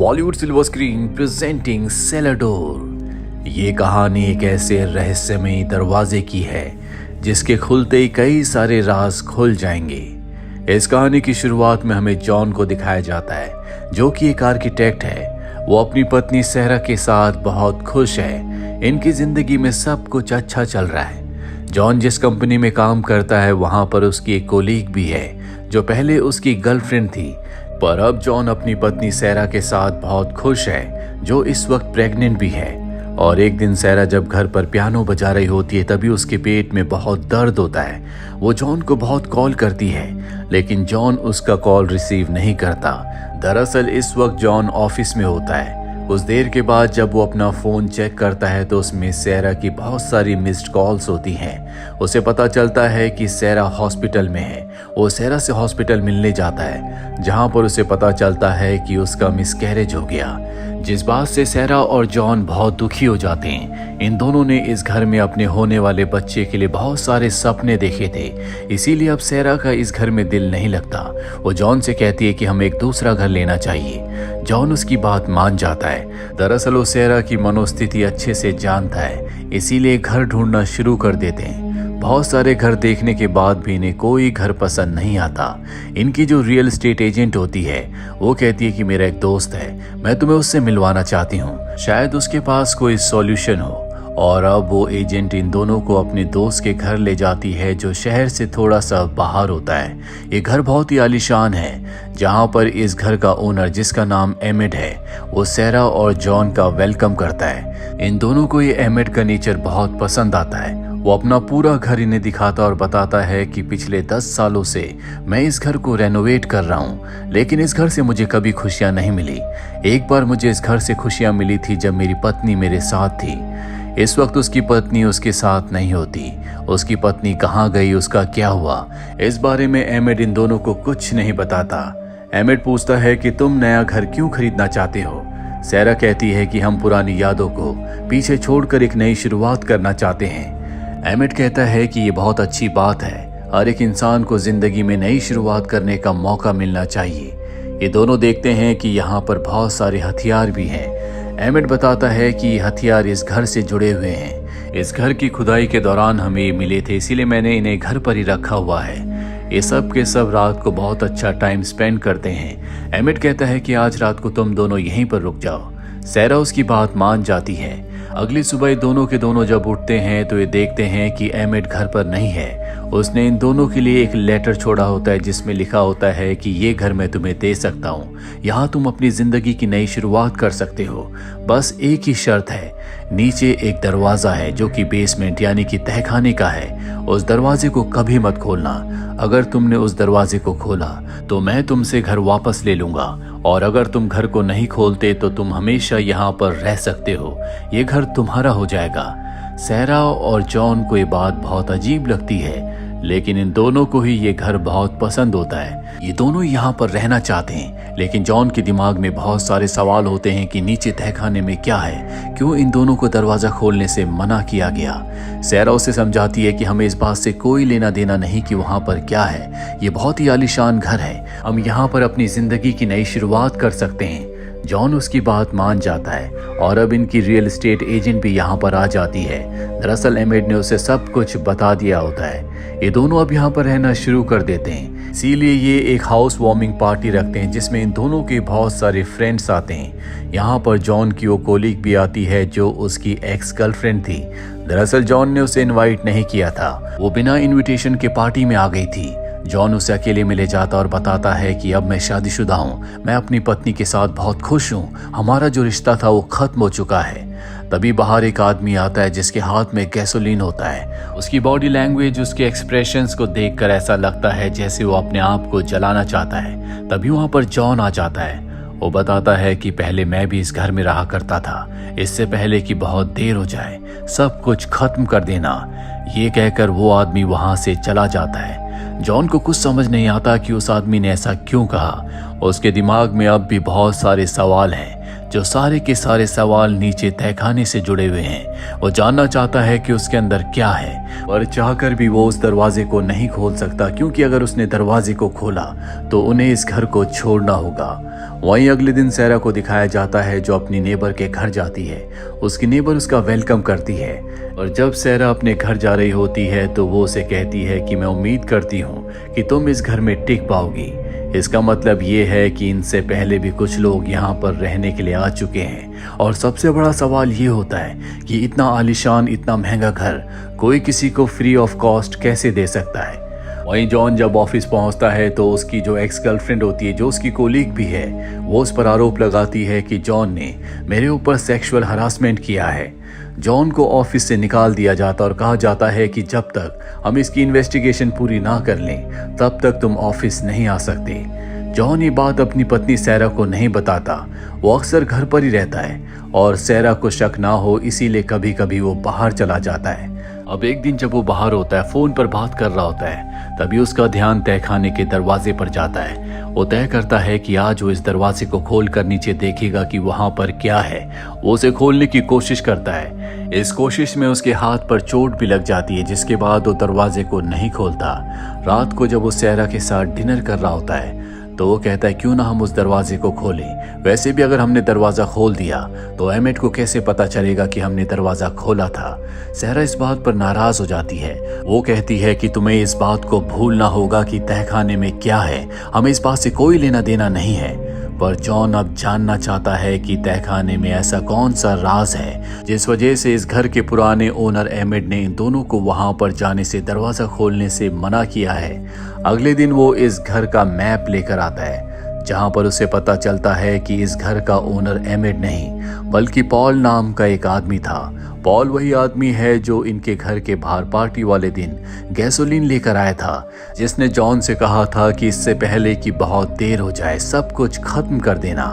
Bollywood silver screen presenting सेलाडोर। ये कहानी एक ऐसे रहस्यमयी दरवाजे की है जिसके खुलते ही कई सारे राज खुल जाएंगे। इस कहानी की शुरुआत में हमें जॉन को दिखाया जाता है जो कि एक आर्किटेक्ट है। वो अपनी पत्नी सहरा के साथ बहुत खुश है। इनकी जिंदगी में सब कुछ अच्छा चल रहा है। जॉन जिस कंपनी में काम करता है वहां पर उसकी एक कोलीग भी है जो पहले उसकी गर्लफ्रेंड थी, पर अब जॉन अपनी पत्नी सहरा के साथ बहुत खुश है जो इस वक्त प्रेग्नेंट भी है। और एक दिन सहरा जब घर पर पियानो बजा रही होती है तभी उसके पेट में बहुत दर्द होता है। वो जॉन को बहुत कॉल करती है लेकिन जॉन उसका कॉल रिसीव नहीं करता। दरअसल इस वक्त जॉन ऑफिस में होता है। कुछ देर के बाद जब वो अपना फोन चेक करता है तो उसमें सहरा की बहुत सारी मिस्ड कॉल्स होती हैं। उसे पता चलता है कि सहरा हॉस्पिटल में है। वो सहरा से हॉस्पिटल मिलने जाता है जहां पर उसे पता चलता है कि उसका मिसकैरेज हो गया, जिस बात से सहरा और जॉन बहुत दुखी हो जाते हैं। इन दोनों ने इस घर में अपने होने वाले बच्चे के लिए बहुत सारे सपने देखे थे, इसीलिए अब सहरा का इस घर में दिल नहीं लगता। वो जॉन से कहती है कि हमें एक दूसरा घर लेना चाहिए। जॉन उसकी बात मान जाता है। दरअसल वो सहरा की मनोस्थिति अच्छे से जानता है, इसीलिए घर ढूंढना शुरू कर देते हैं। बहुत सारे घर देखने के बाद भी इन्हें कोई घर पसंद नहीं आता। इनकी जो रियल एस्टेट एजेंट होती है वो कहती है कि मेरा एक दोस्त है, मैं तुम्हें उससे मिलवाना चाहती हूँ, शायद उसके पास कोई सॉल्यूशन हो। और अब वो एजेंट इन दोनों को अपने दोस्त के घर ले जाती है जो शहर से थोड़ा सा बाहर होता है। ये घर बहुत ही आलीशान है जहाँ पर इस घर का ओनर जिसका नाम एमिड है वो सहरा और जॉन का वेलकम करता है। इन दोनों को ये एमिड का नेचर बहुत पसंद आता है। वो अपना पूरा घर इन्हें दिखाता और बताता है कि पिछले 10 सालों से मैं इस घर को रेनोवेट कर रहा हूँ, लेकिन इस घर से मुझे कभी खुशियाँ नहीं मिली। एक बार मुझे इस घर से खुशियाँ मिली थी जब मेरी पत्नी मेरे साथ थी। इस वक्त उसकी पत्नी उसके साथ नहीं होती। उसकी पत्नी कहाँ गई, उसका क्या हुआ, इस बारे में एमिड इन दोनों को कुछ नहीं बताता। एमिड पूछता है कि तुम नया घर क्यों खरीदना चाहते हो। सहरा कहती है कि हम पुरानी यादों को पीछे छोड़कर एक नई शुरुआत करना चाहते हैं। एमिड कहता है कि ये बहुत अच्छी बात है, हर एक इंसान को जिंदगी में नई शुरुआत करने का मौका मिलना चाहिए। ये दोनों देखते हैं कि यहाँ पर बहुत सारे हथियार भी हैं। एमिड बताता है कि ये हथियार इस घर से जुड़े हुए हैं। इस घर की खुदाई के दौरान हमें ये मिले थे, इसीलिए मैंने इन्हें घर पर ही रखा हुआ है। ये सब के सब रात को बहुत अच्छा टाइम स्पेंड करते हैं। एमिड कहता है कि आज रात को तुम दोनों यहीं पर रुक जाओ। सहरा उसकी बात मान जाती है। अगली सुबह दोनों के दोनों जब उठते हैं तो ये देखते हैं कि एमिड घर पर नहीं है। उसने इन दोनों के लिए एक लेटर छोड़ा होता है जिसमें लिखा होता है कि ये घर मैं तुम्हें दे सकता हूँ, यहाँ तुम अपनी जिंदगी की नई शुरुआत कर सकते हो। बस एक ही शर्त है, नीचे एक दरवाजा है जो कि बेसमेंट यानी कि तहखाने का है, उस दरवाजे को कभी मत खोलना। अगर तुमने उस दरवाजे को खोला तो मैं तुमसे घर वापस ले लूंगा, और अगर तुम घर को नहीं खोलते तो तुम हमेशा यहाँ पर रह सकते हो, ये घर तुम्हारा हो जाएगा। सहरा और जॉन को ये बात बहुत अजीब लगती है, लेकिन इन दोनों को ही ये घर बहुत पसंद होता है। ये दोनों यहाँ पर रहना चाहते हैं, लेकिन जॉन के दिमाग में बहुत सारे सवाल होते हैं कि नीचे तहखाने में क्या है, क्यों इन दोनों को दरवाजा खोलने से मना किया गया। सहरा उसे समझाती है कि हमें इस बात से कोई लेना देना नहीं कि वहाँ पर क्या है, ये बहुत ही आलीशान घर है, हम यहाँ पर अपनी जिंदगी की नई शुरुआत कर सकते हैं। जॉन उसकी बात मान जाता है और अब इनकी रियल एस्टेट एजेंट भी यहाँ पर आ जाती है। दरअसल एमिड ने उसे सब कुछ बता दिया होता है। ये दोनों अब यहाँ पर रहना शुरू कर देते हैं, इसीलिए ये एक हाउस वार्मिंग पार्टी रखते हैं जिसमें इन दोनों के बहुत सारे फ्रेंड्स आते हैं। यहाँ पर जॉन की वो कोलीग भी आती है जो उसकी एक्स गर्लफ्रेंड थी। दरअसल जॉन ने उसे इनवाइट नहीं किया था, वो बिना इन्विटेशन के पार्टी में आ गई थी। जॉन उसे अकेले में ले जाता और बताता है कि अब मैं शादीशुदा हूँ, मैं अपनी पत्नी के साथ बहुत खुश हूँ, हमारा जो रिश्ता था वो खत्म हो चुका है। तभी बाहर एक आदमी आता है जिसके हाथ में गैसोलीन होता है। उसकी बॉडी लैंग्वेज, उसके एक्सप्रेशंस को देखकर ऐसा लगता है जैसे वो अपने आप को जलाना चाहता है। तभी वहाँ पर जॉन आ जाता है। वो बताता है कि पहले मैं भी इस घर में रहा करता था, इससे पहले कि बहुत देर हो जाए सब कुछ खत्म कर देना। ये कहकर वो आदमी वहाँ से चला जाता है। जॉन को कुछ समझ नहीं आता कि उस आदमी ने ऐसा क्यों कहा। उसके दिमाग में अब भी बहुत सारे सवाल हैं, जो सारे के सारे सवाल नीचे तहखाने से जुड़े हुए हैं। वो जानना चाहता है कि उसके अंदर क्या है, पर चाहकर भी वो उस दरवाजे को नहीं खोल सकता, क्योंकि अगर उसने दरवाजे को खोला तो उन्हें इस घर को छोड़ना होगा। वहीं अगले दिन सैरा को दिखाया जाता है जो अपनी नेबर के घर जाती है। उसकी नेबर उसका वेलकम करती है और जब सैरा अपने घर जा रही होती है तो वो उसे कहती है कि मैं उम्मीद करती हूँ कि तुम इस घर में टिक पाओगी। इसका मतलब ये है कि इनसे पहले भी कुछ लोग यहाँ पर रहने के लिए आ चुके हैं और सबसे बड़ा सवाल ये होता है कि इतना आलीशान, इतना महंगा घर कोई किसी को फ्री ऑफ कॉस्ट कैसे दे सकता है। वहीं जॉन जब ऑफिस पहुंचता है तो उसकी जो एक्स गर्लफ्रेंड होती है, जो उसकी कोलीग भी है, वो उस पर आरोप लगाती है कि जॉन ने मेरे ऊपर सेक्सुअल हरासमेंट किया है। जॉन को ऑफिस से निकाल दिया जाता और कहा जाता है कि जब तक हम इसकी इन्वेस्टिगेशन पूरी ना कर लें तब तक तुम ऑफिस नहीं आ सकते। जॉन ये बात अपनी पत्नी सैरा को नहीं बताता। वो अक्सर घर पर ही रहता है और सैरा को शक ना हो इसीलिए कभी कभी वो बाहर चला जाता है। अब एक दिन जब वो बाहर होता है, फोन पर बात कर रहा होता है, तभी उसका ध्यान तहखाने के दरवाजे पर जाता है। वो तय करता है कि आज वो इस दरवाजे को खोल कर नीचे देखेगा कि वहां पर क्या है। वो उसे खोलने की कोशिश करता है। इस कोशिश में उसके हाथ पर चोट भी लग जाती है, जिसके बाद वो दरवाजे को नहीं खोलता। रात को जब वो सैरा के साथ डिनर कर रहा होता है तो वो कहता है क्यों ना हम उस दरवाजे को खोलें। वैसे भी अगर हमने दरवाजा खोल दिया तो एमेट को कैसे पता चलेगा कि हमने दरवाजा खोला था। सहरा इस बात पर नाराज हो जाती है। वो कहती है कि तुम्हें इस बात को भूलना होगा कि तहखाने में क्या है, हमें इस बात से कोई लेना देना नहीं है। पर जॉन अब जानना चाहता है कि तहखाने में ऐसा कौन सा राज है जिस वजह से इस घर के पुराने ओनर एमेट ने इन दोनों को वहां पर जाने से, दरवाजा खोलने से मना किया है। अगले दिन वो इस घर का मैप लेकर आता है जहां पर उसे पता चलता है कि इस घर का ओनर एमेट नहीं बल्कि पॉल नाम का एक आदमी था। पॉल वही आदमी है जो इनके घर के बाहर पार्टी वाले दिन गैसोलीन लेकर आया था, जिसने जॉन से कहा था कि इससे पहले कि बहुत देर हो जाए सब कुछ खत्म कर देना।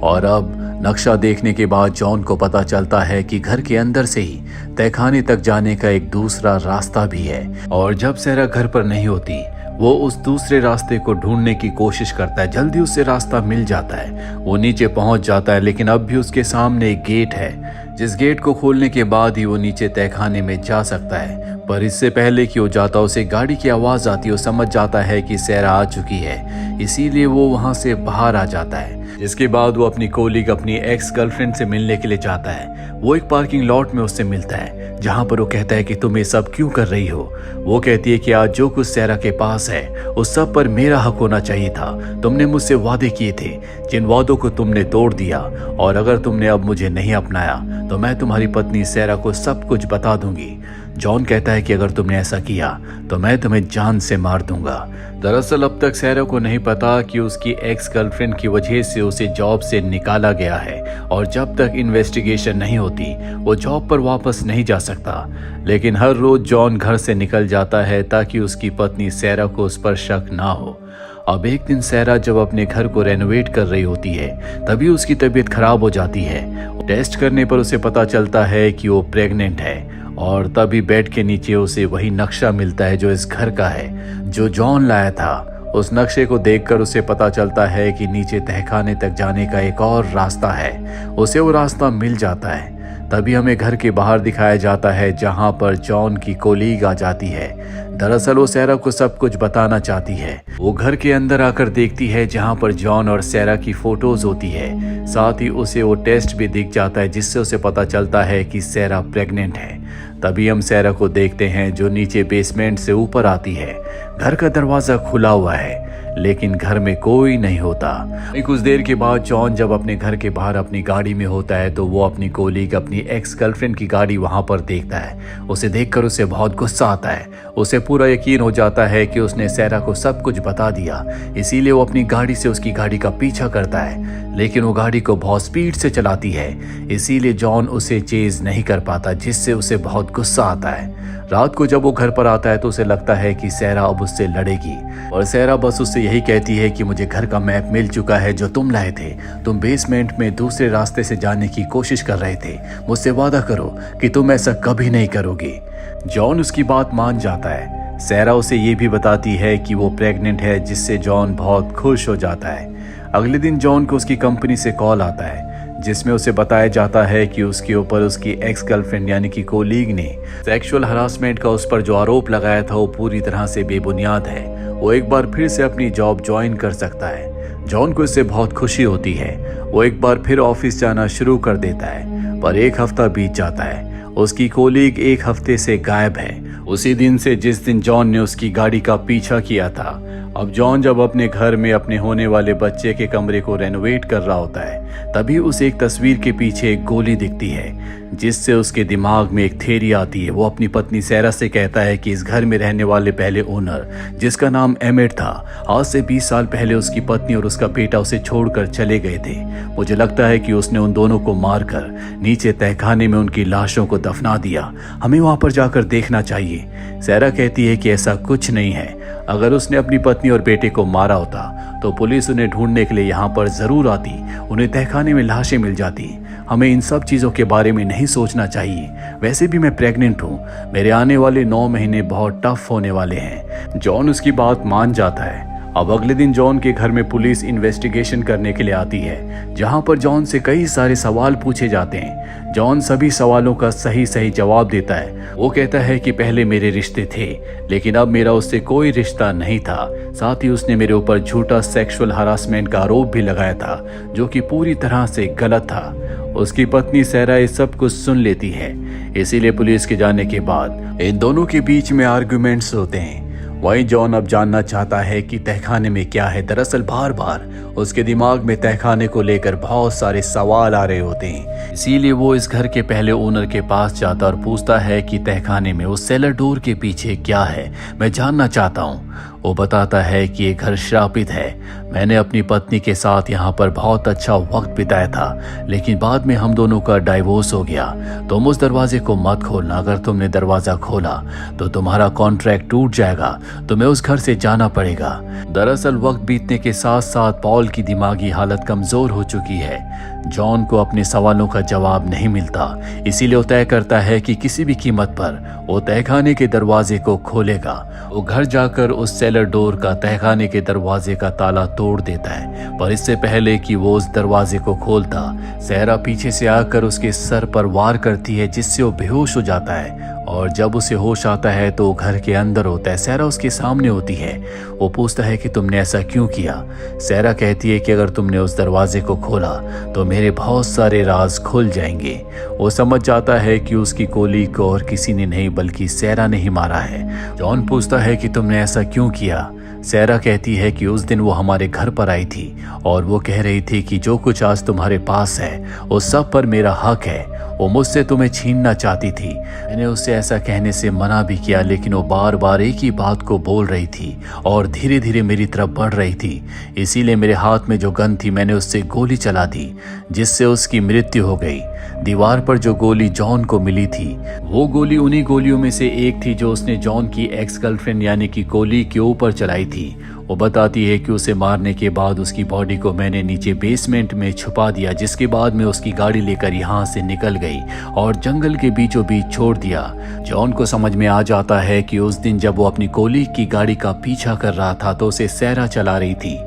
और अब नक्शा देखने के बाद जॉन को पता चलता है कि घर के अंदर से ही तहखाने तक जाने का एक दूसरा रास्ता भी है। और जब सहरा घर पर नहीं होती वो उस दूसरे रास्ते को ढूंढने की कोशिश करता है। जल्दी उसे रास्ता मिल जाता है। वो नीचे पहुंच जाता है लेकिन अब भी उसके सामने एक गेट है जिस गेट को खोलने के बाद ही वो नीचे तहखाने में जा सकता है। पर इससे पहले कि वो जाता उसे गाड़ी की आवाज आती है। वो समझ जाता है कि सहरा आ चुकी है, इसीलिए वो वहां से बाहर आ जाता है। जिसके बाद वो अपनी कोलीग, अपनी एक्स गर्लफ्रेंड से मिलने के लिए जाता है। वो एक पार्किंग लॉट में उससे मिलता है जहां पर वो कहता है कि तुम ये सब क्यों कर रही हो। वो कहती है कि आज जो कुछ सहरा के पास है उस सब पर मेरा हक होना चाहिए था। तुमने मुझसे वादे किए थे, जिन वादों को तुमने तोड़ दिया, और अगर तुमने अब मुझे नहीं अपनाया तो मैं तुम्हारी पत्नी सहरा को सब कुछ बता दूंगी। जॉन कहता है कि अगर तुमने ऐसा किया तो मैं तुम्हें जान से मार दूंगा। दरअसल अब तक सहरा को नहीं पता कि उसकी एक्स गर्लफ्रेंड की वजह से उसे जॉब से निकाला गया है और जब तक इन्वेस्टिगेशन नहीं होती वो जॉब पर वापस नहीं जा सकता। लेकिन हर रोज जॉन घर से निकल जाता है ताकि उसकी पत्नी सहरा को उस पर शक ना हो। अब एक दिन सहरा जब अपने घर को रेनोवेट कर रही होती है तभी उसकी तबीयत खराब हो जाती है। टेस्ट करने पर उसे पता चलता है कि वो प्रेग्नेंट है और तभी बेड के नीचे उसे वही नक्शा मिलता है जो इस घर का है, जो जॉन लाया था। उस नक्शे को देखकर उसे पता चलता है कि नीचे तहखाने तक जाने का एक और रास्ता है। उसे वो रास्ता मिल जाता है। तभी हमें घर के बाहर दिखाया जाता है जहां पर जॉन की कोलीग आ जाती है। दरअसल वो सहरा को सब कुछ बताना चाहती है। वो घर के अंदर आकर देखती है जहां पर जॉन और सहरा की फोटोज होती है। साथ ही उसे वो टेस्ट भी दिख जाता है जिससे उसे पता चलता है कि सहरा प्रेग्नेंट है। तभी हम सहरा को देखते हैं जो नीचे बेसमेंट से ऊपर आती है। घर का दरवाजा खुला हुआ है लेकिन घर में कोई नहीं होता। कुछ देर के बाद जॉन जब अपने घर के बाहर अपनी गाड़ी में होता है तो वो अपनी कोलीग, अपनी एक्स गर्लफ्रेंड की गाड़ी वहां पर देखता है। उसे देखकर उसे बहुत गुस्सा आता है। उसे पूरा यकीन हो जाता है कि उसने सहरा को सब कुछ बता दिया, इसीलिए वो अपनी गाड़ी से उसकी गाड़ी का पीछा करता है। लेकिन वो गाड़ी को बहुत स्पीड से चलाती है, इसीलिए जॉन उसे चेज नहीं कर पाता, जिससे उसे बहुत गुस्सा आता है। रात को जब वो घर पर आता है तो उसे लगता है कि सहरा अब उससे लड़ेगी और सहरा बस उससे यही कहती है कि मुझे घर का मैप मिल चुका है जो तुम लाए थे। तुम बेसमेंट में दूसरे रास्ते से जाने की कोशिश कर रहे थे। मुझसे वादा करो कि तुम ऐसा कभी नहीं करोगे। जॉन उसकी बात मान जाता है। सहरा उसे ये भी बताती है कि वो प्रेग्नेंट है, जिससे जॉन बहुत खुश हो जाता है। अगले दिन जॉन को उसकी कंपनी से कॉल आता है जिसमें उसे बताया जाता है कि उसके ऊपर उसकी एक्स गर्लफ्रेंड यानी कि कोलीग ने सेक्सुअल हरासमेंट का उस पर जो आरोप लगाया था वो पूरी तरह से बेबुनियाद है। वो एक बार फिर से अपनी जॉब ज्वाइन कर सकता है। जॉन को इससे बहुत खुशी होती है। वो एक बार फिर ऑफिस जाना शुरू कर देता है, पर एक हफ्ता बीत जाता है। उसकी कोलीग एक हफ्ते से गायब है, उसी दिन से जिस दिन जॉन ने उसकी गाड़ी का पीछा किया था। अब जॉन जब अपने घर में अपने होने वाले बच्चे के कमरे को रेनोवेट कर रहा होता है, तभी उसे एक तस्वीर के पीछे एक गोली दिखती है, जिससे उसके दिमाग में एक थ्योरी आती है। वो अपनी पत्नी सैरा से कहता है कि इस घर में रहने वाले पहले ओनर, जिसका नाम एमिड था, आज से 20 साल पहले उसकी पत्नी और उसका बेटा उसे छोड़कर चले गए थे। मुझे लगता है कि उसने उन दोनों को मारकर नीचे तहखाने में उनकी लाशों को दफना दिया। हमें वहां पर जाकर देखना चाहिए। सैरा कहती है कि ऐसा कुछ नहीं है। अगर उसने अपनी पत्नी और बेटे को मारा होता तो पुलिस उन्हें ढूंढने के लिए यहाँ पर जरूर आती, उन्हें तहखाने में लाशें मिल जाती। हमें इन सब चीज़ों के बारे में नहीं सोचना चाहिए। वैसे भी मैं प्रेग्नेंट हूँ, मेरे आने वाले 9 महीने बहुत टफ होने वाले हैं। जॉन उसकी बात मान जाता है। अब अगले दिन जॉन के घर में पुलिस इन्वेस्टिगेशन करने के लिए आती है, जहां पर जॉन से कई सारे सवाल पूछे जाते हैं। जॉन सभी सवालों का सही सही जवाब देता है। वो कहता है कि पहले मेरे रिश्ते थे, लेकिन अब मेरा उससे कोई रिश्ता नहीं था। साथ ही उसने मेरे ऊपर झूठा सेक्सुअल हरासमेंट का आरोप भी लगाया था, जो कि पूरी तरह से गलत था। उसकी पत्नी सैरा ये सब कुछ सुन लेती है। इसीलिए पुलिस के जाने के बाद इन दोनों के बीच में आर्गुमेंट्स होते हैं। वहीं जॉन अब जानना चाहता है कि तहखाने में क्या है। दरअसल बार बार उसके दिमाग में तहखाने को लेकर बहुत सारे सवाल आ रहे होते हैं। इसीलिए वो इस घर के पहले ओनर के पास जाता और पूछता है कि तहखाने में उस सेलर डोर के पीछे क्या है, मैं जानना चाहता हूँ। वो बताता है कि ये घर श्रापित है। मैंने अपनी पत्नी के साथ यहाँ पर बहुत अच्छा वक्त बिताया था, लेकिन बाद में हम दोनों का डाइवोर्स हो गया। तुम उस दरवाजे को मत खोलना। अगर तुमने दरवाजा खोला तो तुम्हारा कॉन्ट्रैक्ट टूट जाएगा, तुम्हें उस घर से जाना पड़ेगा। दरअसल वक्त बीतने के साथ साथ पॉल की दिमागी हालत कमजोर हो चुकी है। जॉन को अपने सवालों का जवाब नहीं मिलता, इसीलिए वो तय करता है कि किसी भी कीमत पर वो तहखाने के दरवाजे को खोलेगा। वो घर जाकर उस सेलर डोर का तहखाने के दरवाजे का ताला तोड़ देता है, पर इससे पहले कि वो उस दरवाजे को खोलता, सैरा पीछे से आकर उसके सर पर वार करती है, जिससे वो बेहोश हो जाता है। और जब उसे होश आता है तो घर के अंदर होता है। सैरा उसके सामने होती है। वो पूछता है कि तुमने ऐसा क्यों किया। सैरा कहती है कि अगर तुमने उस दरवाजे को खोला तो मेरे बहुत सारे राज खुल जाएंगे। वो समझ जाता है कि उसकी कोलीग को और किसी ने नहीं बल्कि सैरा ने ही मारा है। जॉन पूछता है कि तुमने ऐसा क्यों किया। सैरा कहती है कि उस दिन वो हमारे घर पर आई थी और वो कह रही थी कि जो कुछ आज तुम्हारे पास है उस सब पर मेरा हक है। वो मुझसे तुम्हें छीनना चाहती थी। मैंने उससे ऐसा कहने से मना भी किया, लेकिन वो बार बार एक ही बात को बोल रही थी और धीरे धीरे मेरी तरफ बढ़ रही थी। इसीलिए मेरे हाथ में जो गन थी मैंने उससे गोली चला दी, जिससे उसकी मृत्यु हो गई। दीवार पर जो गोली जॉन को मिली थी वो गोली उन्हीं गोलियों में से एक थी जो उसने जॉन की एक्स गर्लफ्रेंड यानी कि कोली के ऊपर चलाई थी। वो बताती है कि उसे मारने के बाद उसकी बॉडी को मैंने नीचे बेसमेंट में छुपा दिया, जिसके बाद में उसकी गाड़ी लेकर यहाँ से निकल गई और जंगल के बीचों बीच छोड़ दिया। जॉन को समझ में आ जाता है कि उस दिन जब वो अपनी कोलीग की गाड़ी का पीछा कर रहा था तो उसे सैरा चला रही थी।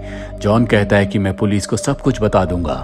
जॉन कहता है कि मैं पुलिस को सब कुछ बता दूंगा।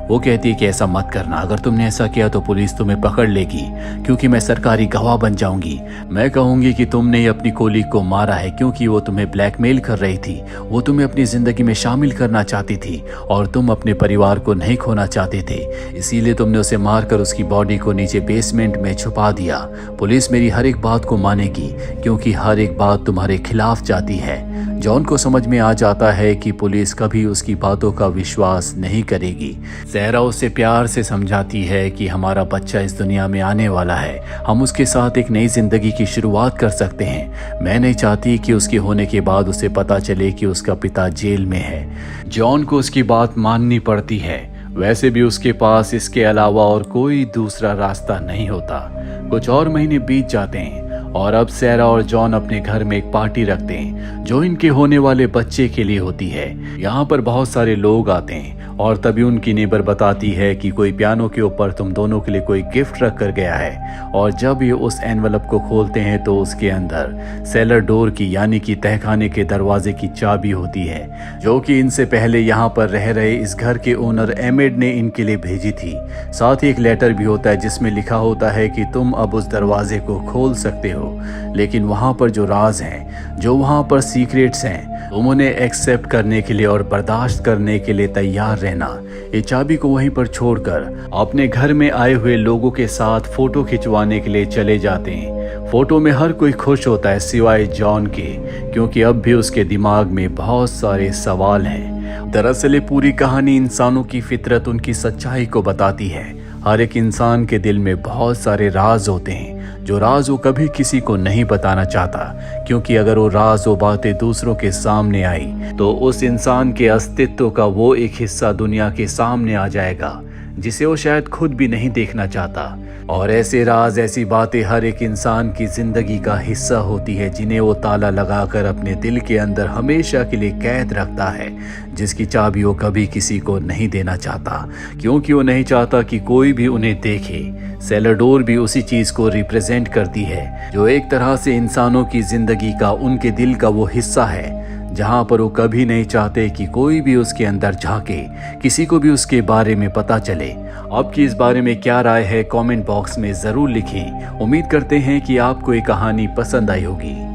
वो कहती है कि ऐसा मत करना, अगर तुमने ऐसा किया तो पुलिस तुम्हें पकड़ लेगी, क्योंकि मैं सरकारी गवाह बन जाऊंगी। मैं कहूंगी कि तुमने ही अपनी कोलीग को मारा है, क्योंकि वो तुम्हें ब्लैकमेल कर रही थी। वो तुम्हें अपनी जिंदगी में शामिल करना चाहती थी और तुम अपने परिवार को नहीं खोना चाहते थे, इसीलिए तुमने उसे मारकर उसकी बॉडी को नीचे बेसमेंट में छुपा दिया। पुलिस मेरी हर एक बात को मानेगी, क्योंकि हर एक बात तुम्हारे खिलाफ जाती है। जॉन को समझ में आ जाता है कि पुलिस कभी उसकी बातों का विश्वास नहीं करेगी। सैरा उसे प्यार से समझाती है कि हमारा बच्चा इस दुनिया में आने वाला है, हम उसके साथ एक नई जिंदगी की शुरुआत कर सकते हैं। मैं नहीं चाहती कि उसके होने के बाद उसे पता चले कि उसका पिता जेल में है। जॉन को उसकी बात माननी पड़ती है। वैसे भी उसके पास इसके अलावा और कोई दूसरा रास्ता नहीं होता। कुछ और महीने बीत जाते हैं और अब सैरा और जॉन अपने घर में एक पार्टी रखते हैं जो इनके होने वाले बच्चे के लिए होती है। यहाँ पर बहुत सारे लोग आते हैं और तभी उनकी नेबर बताती है कि कोई पियानो के ऊपर तुम दोनों के लिए कोई गिफ्ट रख कर गया है। और जब ये उस एनवलप को खोलते हैं तो उसके अंदर सेलर डोर की यानी कि तहखाने के दरवाजे की चाबी होती है, जो कि इनसे पहले यहाँ पर रह रहे इस घर के ओनर एमिड ने इनके लिए भेजी थी। साथ ही एक लेटर भी होता है जिसमें लिखा होता है कि तुम अब उस दरवाजे को खोल सकते हो, लेकिन वहाँ पर जो राज हैं, जो वहाँ पर सीक्रेट्स हैं, तुम उन्हें एक्सेप्ट करने के लिए और बर्दाश्त करने के लिए तैयार रहना। ये चाबी को वहीं पर छोड़कर अपने घर में आए हुए लोगों के साथ फोटो खिंचवाने के लिए चले जाते हैं। फोटो में हर कोई खुश होता है सिवाय जॉन के, क्योंकि अब भी उसके दिमाग में बहुत सारे सवाल हैं। दरअसल ये पूरी कहानी इंसानों की फितरत, उनकी सच्चाई को बताती है। हर एक इंसान के दिल में बहुत सारे राज होते हैं, जो राज वो कभी किसी को नहीं बताना चाहता, क्योंकि अगर वो राज वो बातें दूसरों के सामने आई तो उस इंसान के अस्तित्व का वो एक हिस्सा दुनिया के सामने आ जाएगा जिसे वो शायद खुद भी नहीं देखना चाहता। और ऐसे राज, ऐसी बातें हर एक इंसान की जिंदगी का हिस्सा होती है, जिन्हें वो ताला लगाकर अपने दिल के अंदर हमेशा के लिए कैद रखता है, जिसकी चाबी वो कभी किसी को नहीं देना चाहता, क्योंकि वो नहीं चाहता कि कोई भी उन्हें देखे। सेलाडोर भी उसी चीज को रिप्रेजेंट करती है, जो एक तरह से इंसानों की जिंदगी का, उनके दिल का वो हिस्सा है जहां पर वो कभी नहीं चाहते कि कोई भी उसके अंदर झांके, किसी को भी उसके बारे में पता चले। आपकी इस बारे में क्या राय है, कमेंट बॉक्स में जरूर लिखें। उम्मीद करते हैं कि आपको ये कहानी पसंद आई होगी।